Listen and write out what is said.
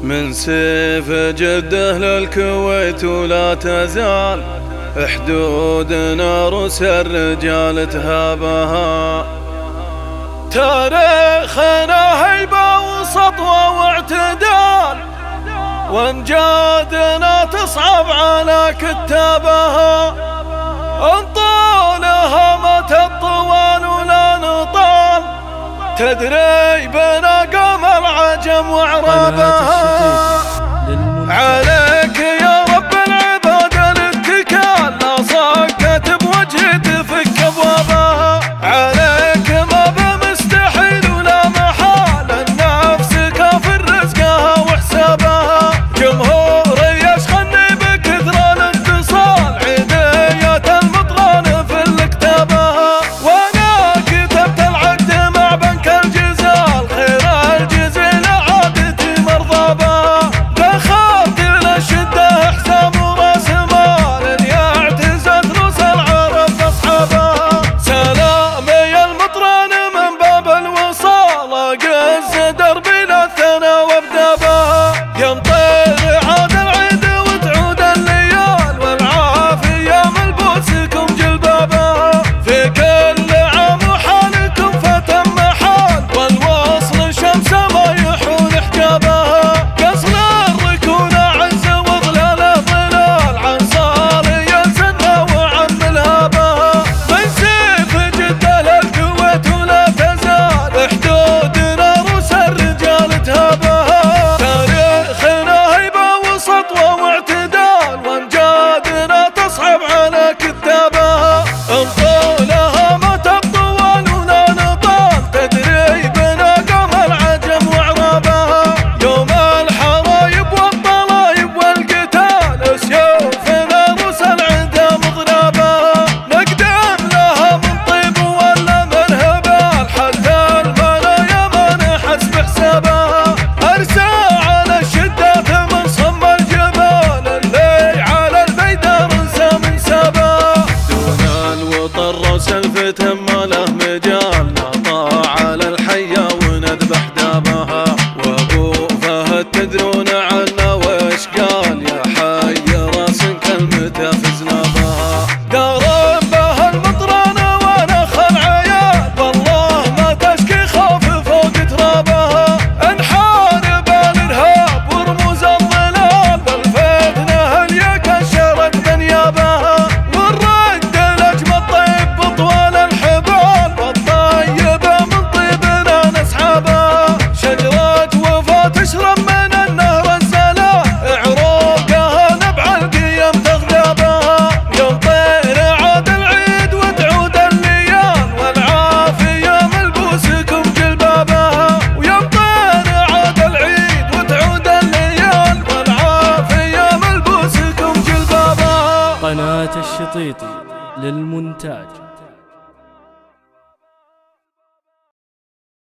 من سيف جده للكويت ولا تزال حدودنا روس الرجال تهابها. تاريخنا هيبة وسطوة واعتدال، وامجادنا تصعب على كتابها. انطالها مات الطوال ولا نطال، تدري بنا قام العجم وعرابها. عليك يا رب العباد الاتكال، لا صكت بوجه تفك ابوابها. عليك ما بمستحيل ولا محال، النفس كافر رزقها وحسابها. جمهوري يشخني بكثر الاتصال، عيدية المطران في الكتابها. وانا كتبت العقد مع بنك الجزال، خير الجزيل عادتي مرضابها. دخلت للشدة حسام وراس مال، يعتزت روس العرب اصحابها. سلامي المطران من باب الوصال، اقز دربي للثنا وابدابها. يمطير عاد العيد وتعود الليال، والعافية ملبوسكم جلبابها. في كل عام وحالكم فتم حال، والوصل شمس ما يحول حجابها. قصر الركون عز وظلال ظلال، عن صالي يلزمنا وعم الهابها. من سيف جده للكويت ولا تزال حدودنا روس الرجال تهابها. تاريخنا هيبة وسطوة واعتدال، وامجادنا تصعب على كتابها. انطولها ما تبطوال ولا نطال، تدري بنا قام العجم وعرابها. يوم الحرايب والطلايب والقتال، سيوفنا روس العدا مضرابها. نقدم لها من طيب ولا من هبال، حتى المنايا ما نحس بحسابها. ارسى على الشدة من صم الجبال، اللي على البيدار انسى من سابها. دون الوطن روس الفتن ما له مجال، نطاع على الحية وندبح دابها. وابو فهد تدرون عنا وش قال، يا حي راس كلمته فزنا بها. دار بها المطران ونخل عيال، والله ما تشكي خوف فوق ترابها. انحارب الارهاب ورموز الظلال، بالفتنه اللي كشرت بنيابها. والرد الاجمل طيب بطوال الحبال، والطيبه من طيبنا نسحبها. شجره وفا تشرب من النهر الزلال، عروقها نبع القيم تغلبها. يوم طير عاد العيد وتعود الليال، والعافيه ملبوسكم جلبابها. ويوم طير عاد العيد وتعود الليال، والعافيه ملبوسكم جلبابها. قناة الشطيطي للمونتاج.